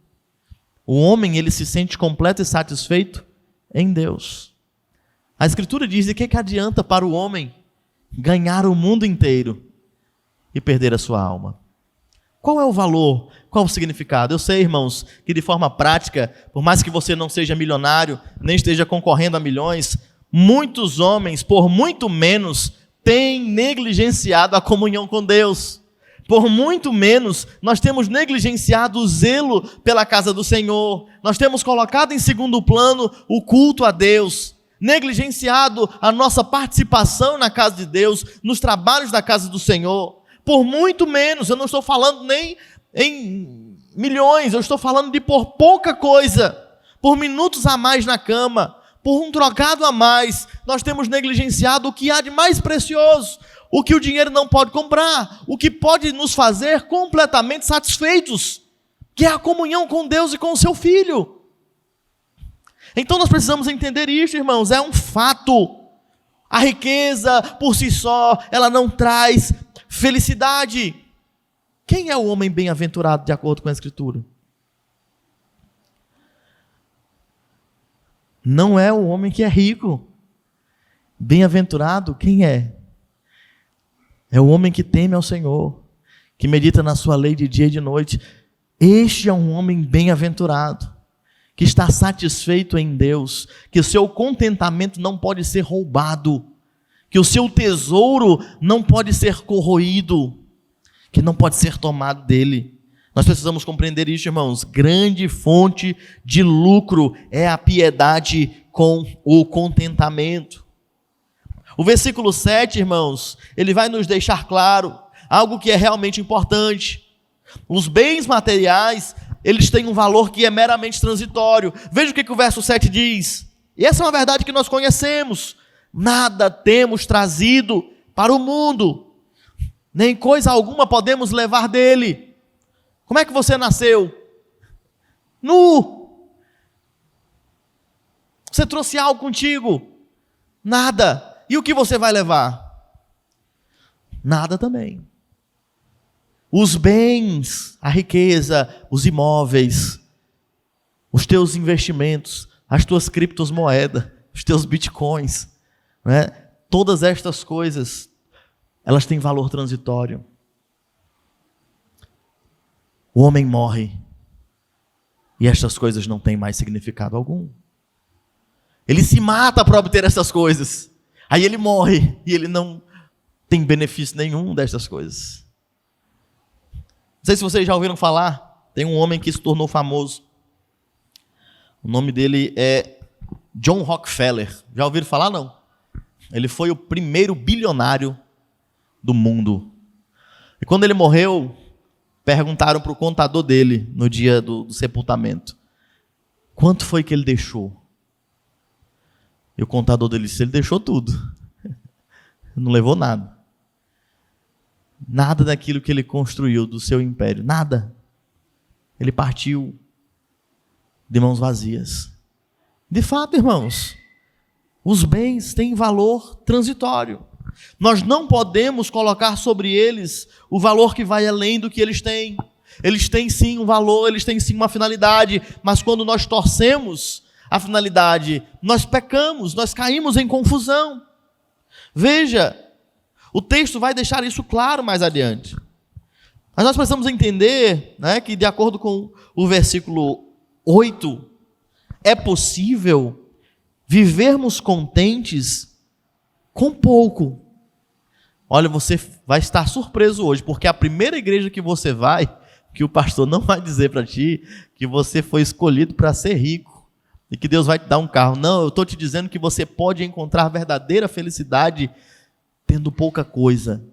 A: O homem, ele se sente completo e satisfeito em Deus. A Escritura diz: de que adianta para o homem ganhar o mundo inteiro e perder a sua alma? Qual é o valor? Qual o significado? Eu sei, irmãos, que de forma prática, por mais que você não seja milionário, nem esteja concorrendo a milhões, muitos homens, por muito menos, têm negligenciado a comunhão com Deus. Por muito menos, nós temos negligenciado o zelo pela casa do Senhor. Nós temos colocado em segundo plano o culto a Deus, negligenciado a nossa participação na casa de Deus, nos trabalhos da casa do Senhor. Por muito menos, eu não estou falando nem em milhões, eu estou falando de por pouca coisa, por minutos a mais na cama, por um trocado a mais, nós temos negligenciado o que há de mais precioso, o que o dinheiro não pode comprar, o que pode nos fazer completamente satisfeitos, que é a comunhão com Deus e com o seu Filho. Então nós precisamos entender isso, irmãos, é um fato. A riqueza por si só, ela não traz felicidade. Quem é o homem bem-aventurado de acordo com a Escritura? Não é o homem que é rico. Bem-aventurado, quem é? É o homem que teme ao Senhor, que medita na sua lei de dia e de noite. Este é um homem bem-aventurado, que está satisfeito em Deus, que o seu contentamento não pode ser roubado, que o seu tesouro não pode ser corroído, que não pode ser tomado dele. Nós precisamos compreender isso, irmãos. Grande fonte de lucro é a piedade com o contentamento. O versículo 7, irmãos, ele vai nos deixar claro algo que é realmente importante. Os bens materiais, eles têm um valor que é meramente transitório. Veja o que o verso 7 diz. E essa é uma verdade que nós conhecemos. Nada temos trazido para o mundo, nem coisa alguma podemos levar dele. Como é que você nasceu? Nu. Você trouxe algo contigo? Nada. E o que você vai levar? Nada também. Os bens, a riqueza, os imóveis, os teus investimentos, as tuas criptomoedas, os teus bitcoins, né? Todas estas coisas, elas têm valor transitório. O homem morre e estas coisas não têm mais significado algum. Ele se mata para obter essas coisas. Aí ele morre e ele não tem benefício nenhum destas coisas. Não sei se vocês já ouviram falar, tem um homem que se tornou famoso. O nome dele é John Rockefeller. Já ouviram falar, não? Ele foi o primeiro bilionário do mundo. E quando ele morreu, perguntaram para o contador dele, no dia do sepultamento, quanto foi que ele deixou? E o contador dele disse, ele deixou tudo. Não levou nada. Nada daquilo que ele construiu do seu império. Nada. Ele partiu de mãos vazias. De fato, irmãos, os bens têm valor transitório. Nós não podemos colocar sobre eles o valor que vai além do que eles têm. Eles têm sim um valor, eles têm sim uma finalidade, mas quando nós torcemos a finalidade, nós pecamos, nós caímos em confusão. Veja, o texto vai deixar isso claro mais adiante. Mas nós precisamos entender, né, que de acordo com o versículo 8, é possível vivermos contentes com pouco. Olha, você vai estar surpreso hoje, porque a primeira igreja que você vai, que o pastor não vai dizer para ti que você foi escolhido para ser rico e que Deus vai te dar um carro. Não, eu estou te dizendo que você pode encontrar verdadeira felicidade tendo pouca coisa.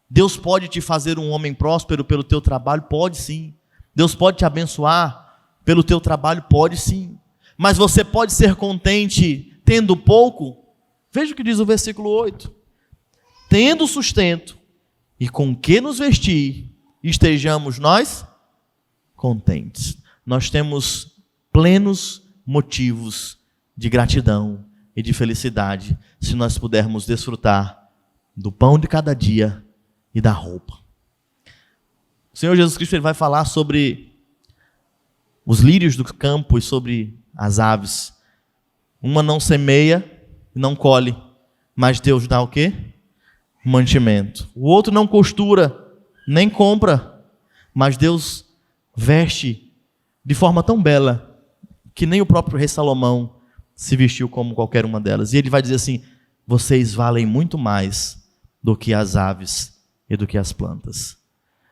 A: Deus pode te fazer um homem próspero pelo teu trabalho? Pode sim. Deus pode te abençoar pelo teu trabalho? Pode sim. Mas você pode ser contente tendo pouco? Veja o que diz o versículo 8. Tendo sustento e com que nos vestir, estejamos nós contentes. Nós temos plenos motivos de gratidão e de felicidade se nós pudermos desfrutar do pão de cada dia e da roupa. O Senhor Jesus Cristo ele vai falar sobre os lírios do campo e sobre as aves. Uma não semeia e não colhe, mas Deus dá o quê? Mantimento. O outro não costura, nem compra, mas Deus veste de forma tão bela que nem o próprio rei Salomão se vestiu como qualquer uma delas. E ele vai dizer assim, vocês valem muito mais do que as aves e do que as plantas.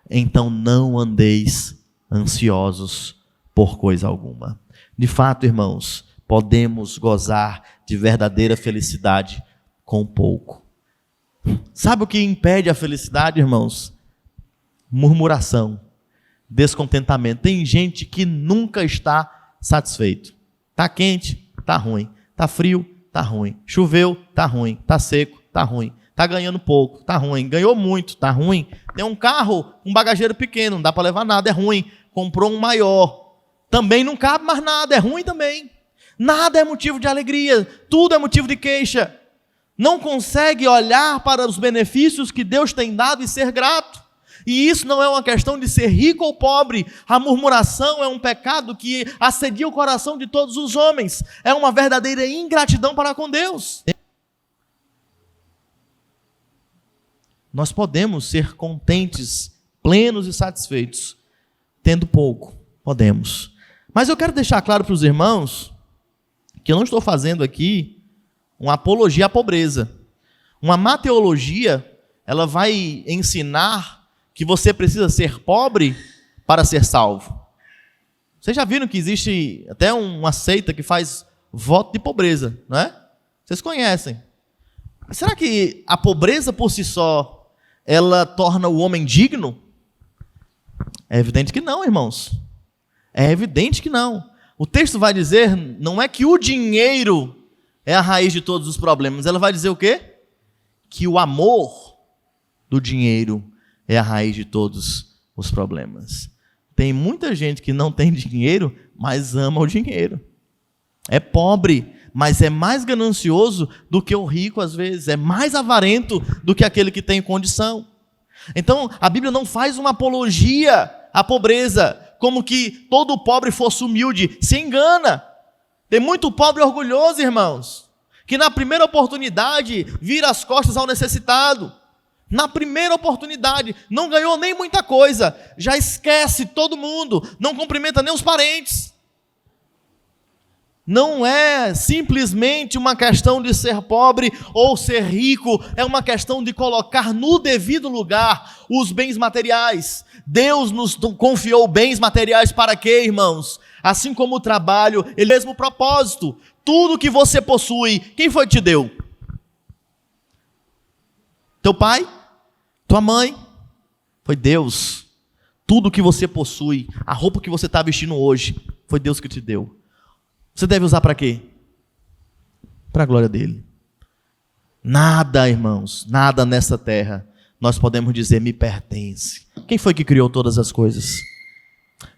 A: Então não andeis ansiosos por coisa alguma. De fato, irmãos, podemos gozar de verdadeira felicidade com pouco. Sabe o que impede a felicidade, irmãos? Murmuração, descontentamento. Tem gente que nunca está satisfeito. Tá quente, tá ruim. Tá frio, tá ruim. Choveu, tá ruim. Tá seco, tá ruim. Tá ganhando pouco, tá ruim. Ganhou muito, tá ruim. Tem um carro, um bagageiro pequeno, não dá para levar nada, é ruim. Comprou um maior, também não cabe mais nada, é ruim também. Nada é motivo de alegria, tudo é motivo de queixa. Não consegue olhar para os benefícios que Deus tem dado e ser grato. E isso não é uma questão de ser rico ou pobre. A murmuração é um pecado que assedia o coração de todos os homens. É uma verdadeira ingratidão para com Deus. Nós podemos ser contentes, plenos e satisfeitos, tendo pouco. Podemos. Mas eu quero deixar claro para os irmãos que eu não estou fazendo aqui uma apologia à pobreza. Uma má teologia, ela vai ensinar que você precisa ser pobre para ser salvo. Vocês já viram que existe até uma seita que faz voto de pobreza, não é? Vocês conhecem. Será que a pobreza por si só, ela torna o homem digno? É evidente que não, irmãos. É evidente que não. O texto vai dizer, não é que o dinheiro é a raiz de todos os problemas. Ela vai dizer o quê? Que o amor do dinheiro é a raiz de todos os problemas. Tem muita gente que não tem dinheiro, mas ama o dinheiro. É pobre, mas é mais ganancioso do que o rico às vezes. É mais avarento do que aquele que tem condição. Então, a Bíblia não faz uma apologia à pobreza, como que todo pobre fosse humilde. Se engana. Tem muito pobre orgulhoso, irmãos, que na primeira oportunidade vira as costas ao necessitado. Na primeira oportunidade, não ganhou nem muita coisa, já esquece todo mundo, não cumprimenta nem os parentes. Não é simplesmente uma questão de ser pobre ou ser rico, é uma questão de colocar no devido lugar os bens materiais. Deus nos confiou bens materiais para quê, irmãos? Assim como o trabalho, ele é o mesmo propósito. Tudo que você possui, quem foi que te deu? Teu pai? Tua mãe? Foi Deus. Tudo que você possui, a roupa que você está vestindo hoje, foi Deus que te deu. Você deve usar para quê? Para a glória dele. Nada, irmãos, nada nessa terra, nós podemos dizer me pertence. Quem foi que criou todas as coisas?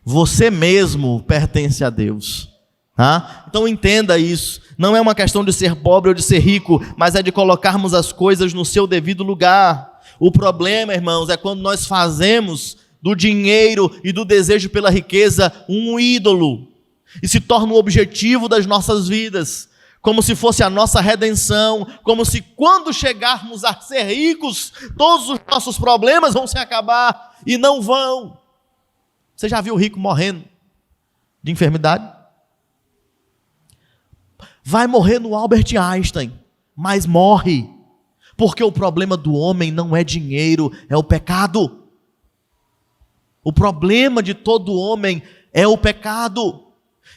A: Você mesmo pertence a Deus. Tá? Então entenda isso. Não é uma questão de ser pobre ou de ser rico, mas é de colocarmos as coisas no seu devido lugar. O problema, irmãos, é quando nós fazemos do dinheiro e do desejo pela riqueza um ídolo. E se torna o objetivo das nossas vidas, como se fosse a nossa redenção, como se quando chegarmos a ser ricos, todos os nossos problemas vão se acabar, e não vão. Você já viu o rico morrendo de enfermidade? Vai morrer no Albert Einstein, mas morre, porque o problema do homem não é dinheiro, é o pecado. O problema de todo homem é o pecado.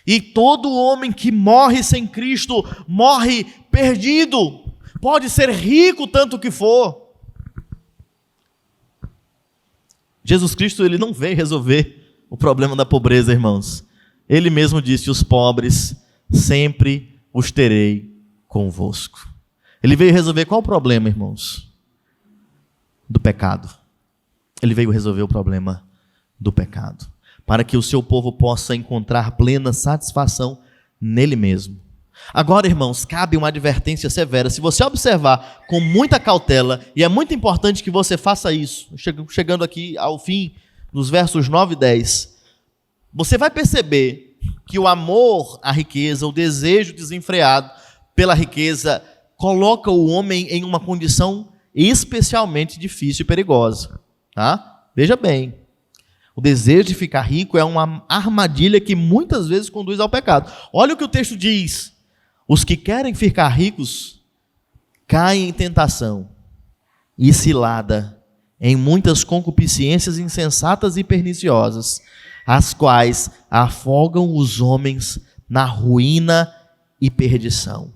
A: E todo homem que morre sem Cristo, morre perdido. Pode ser rico tanto que for. Jesus Cristo, ele não veio resolver o problema da pobreza, irmãos. Ele mesmo disse, os pobres sempre os terei convosco. Ele veio resolver qual o problema, irmãos? Do pecado. Ele veio resolver o problema do pecado, para que o seu povo possa encontrar plena satisfação nele mesmo. Agora, irmãos, cabe uma advertência severa. Se você observar com muita cautela, e é muito importante que você faça isso, chegando aqui ao fim dos versos 9 e 10, você vai perceber que o amor à riqueza, o desejo desenfreado pela riqueza, coloca o homem em uma condição especialmente difícil e perigosa. Tá? Veja bem. O desejo de ficar rico é uma armadilha que muitas vezes conduz ao pecado. Olha o que o texto diz. Os que querem ficar ricos caem em tentação e cilada em muitas concupiscências insensatas e perniciosas, as quais afogam os homens na ruína e perdição.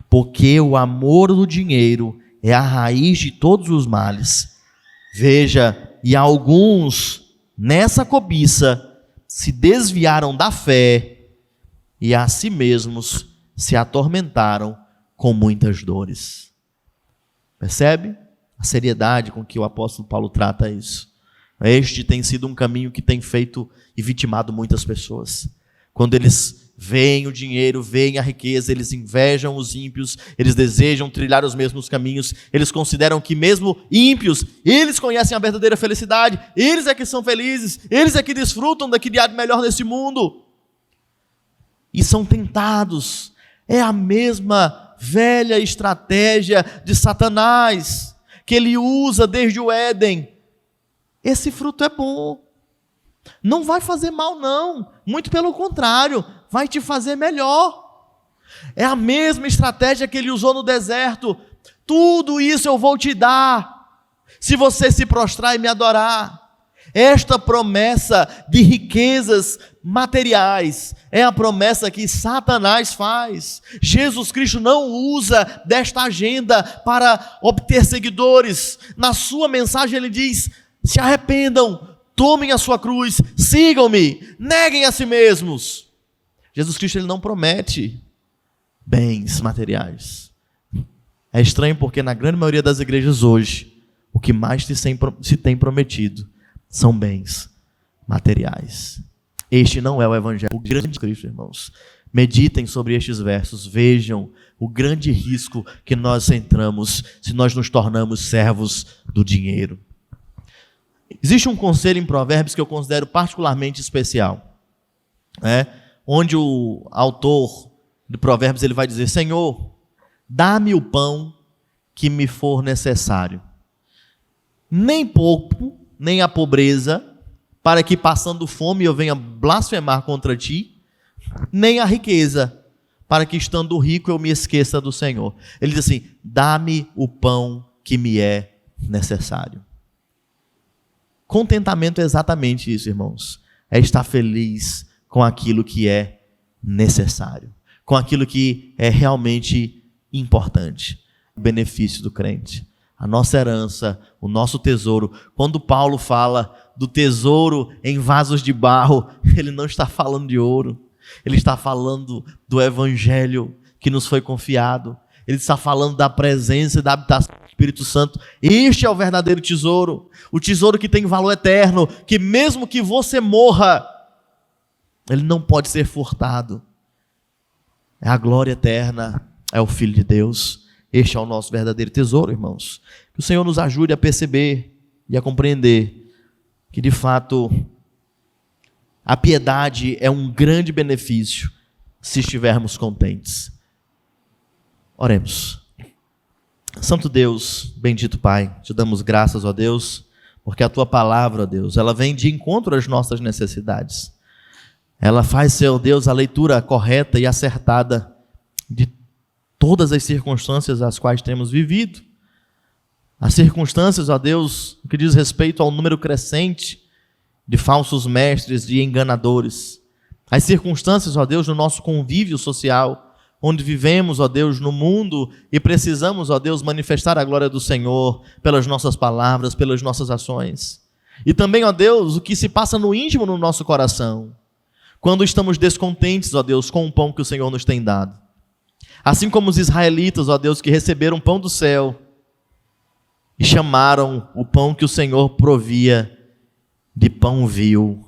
A: Porque o amor do dinheiro é a raiz de todos os males. Veja, e alguns nessa cobiça se desviaram da fé e a si mesmos se atormentaram com muitas dores. Percebe a seriedade com que o apóstolo Paulo trata isso? Este tem sido um caminho que tem feito e vitimado muitas pessoas. Quando eles veem o dinheiro, veem a riqueza, eles invejam os ímpios, eles desejam trilhar os mesmos caminhos, eles consideram que mesmo ímpios, eles conhecem a verdadeira felicidade, eles é que são felizes, eles é que desfrutam daquele há de melhor nesse mundo. E são tentados. É a mesma velha estratégia de Satanás, que ele usa desde o Éden. Esse fruto é bom, não vai fazer mal não, muito pelo contrário, vai te fazer melhor. É a mesma estratégia que ele usou no deserto. Tudo isso eu vou te dar, se você se prostrar e me adorar. Esta promessa de riquezas materiais é a promessa que Satanás faz. Jesus Cristo não usa desta agenda para obter seguidores. Na sua mensagem ele diz: se arrependam, tomem a sua cruz, sigam-me, neguem a si mesmos. Jesus Cristo ele não promete bens materiais. É estranho porque na grande maioria das igrejas hoje, o que mais se tem prometido são bens materiais. Este não é o evangelho. O grande Cristo, irmãos. Meditem sobre estes versos, vejam o grande risco que nós entramos se nós nos tornamos servos do dinheiro. Existe um conselho em Provérbios que eu considero particularmente especial, onde o autor de Provérbios ele vai dizer: Senhor, dá-me o pão que me for necessário, nem pouco, nem a pobreza, para que passando fome eu venha blasfemar contra ti, nem a riqueza, para que estando rico eu me esqueça do Senhor. Ele diz assim: dá-me o pão que me é necessário. Contentamento é exatamente isso, irmãos. É estar feliz com aquilo que é necessário, com aquilo que é realmente importante. O benefício do crente, a nossa herança, o nosso tesouro. Quando Paulo fala do tesouro em vasos de barro, ele não está falando de ouro. Ele está falando do evangelho que nos foi confiado. Ele está falando da presença e da habitação do Espírito Santo. Este é o verdadeiro tesouro. O tesouro que tem valor eterno, que mesmo que você morra, ele não pode ser furtado. É a glória eterna, é o Filho de Deus. Este é o nosso verdadeiro tesouro, irmãos. Que o Senhor nos ajude a perceber e a compreender que, de fato, a piedade é um grande benefício se estivermos contentes. Oremos. Santo Deus, bendito Pai, te damos graças, ó Deus, porque a Tua palavra, ó Deus, ela vem de encontro às nossas necessidades. Ela faz, Senhor Deus, a leitura correta e acertada de todas as circunstâncias às quais temos vivido. As circunstâncias, ó Deus, que diz respeito ao número crescente de falsos mestres, de enganadores. As circunstâncias, ó Deus, do nosso convívio social, onde vivemos, ó Deus, no mundo e precisamos, ó Deus, manifestar a glória do Senhor pelas nossas palavras, pelas nossas ações. E também, ó Deus, o que se passa no íntimo no nosso coração, quando estamos descontentes, ó Deus, com o pão que o Senhor nos tem dado. Assim como os israelitas, ó Deus, que receberam o pão do céu e chamaram o pão que o Senhor provia de pão vil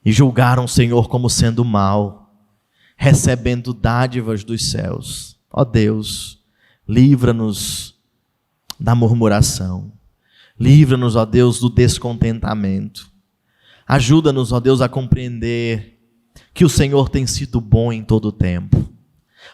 A: e julgaram o Senhor como sendo mau, recebendo dádivas dos céus. Ó Deus, livra-nos da murmuração, livra-nos, ó Deus, do descontentamento. Ajuda-nos, ó Deus, a compreender que o Senhor tem sido bom em todo o tempo.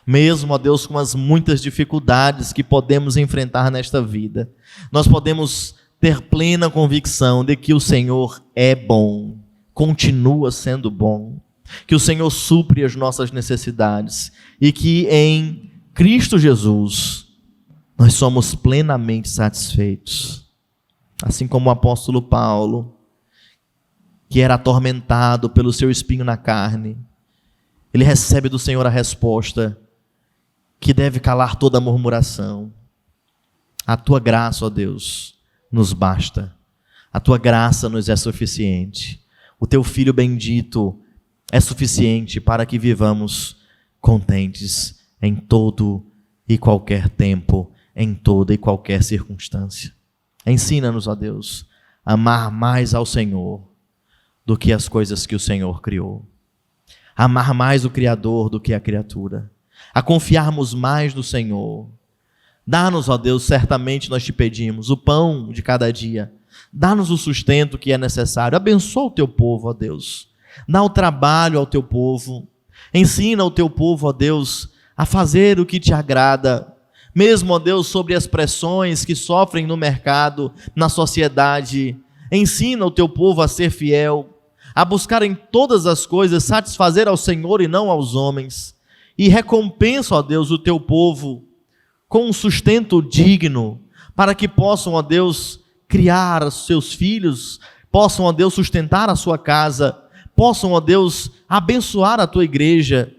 A: Mesmo, ó Deus, com as muitas dificuldades que podemos enfrentar nesta vida, nós podemos ter plena convicção de que o Senhor é bom, continua sendo bom, que o Senhor supre as nossas necessidades e que em Cristo Jesus nós somos plenamente satisfeitos. Assim como o apóstolo Paulo, que era atormentado pelo seu espinho na carne, ele recebe do Senhor a resposta que deve calar toda a murmuração. A tua graça, ó Deus, nos basta. A tua graça nos é suficiente. O teu Filho bendito é suficiente para que vivamos contentes em todo e qualquer tempo, em toda e qualquer circunstância. Ensina-nos, ó Deus, a amar mais ao Senhor do que as coisas que o Senhor criou. Amar mais o Criador do que a criatura. A confiarmos mais no Senhor. Dá-nos, ó Deus, certamente nós te pedimos, o pão de cada dia. Dá-nos o sustento que é necessário. Abençoa o teu povo, ó Deus. Dá o trabalho ao teu povo. Ensina o teu povo, ó Deus, a fazer o que te agrada. Mesmo, ó Deus, sobre as pressões que sofrem no mercado, na sociedade. Ensina o teu povo a ser fiel, a buscar em todas as coisas satisfazer ao Senhor e não aos homens. E recompensa, ó Deus, o teu povo com um sustento digno, para que possam, ó Deus, criar os seus filhos, possam, ó Deus, sustentar a sua casa, possam, ó Deus, abençoar a tua igreja.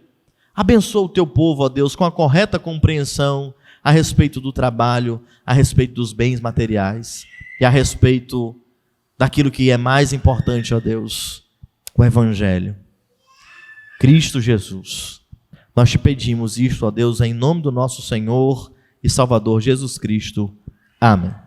A: Abençoa o teu povo, ó Deus, com a correta compreensão a respeito do trabalho, a respeito dos bens materiais e a respeito daquilo que é mais importante, ó Deus, o Evangelho. Cristo Jesus. Nós te pedimos isto, ó Deus, em nome do nosso Senhor e Salvador Jesus Cristo. Amém.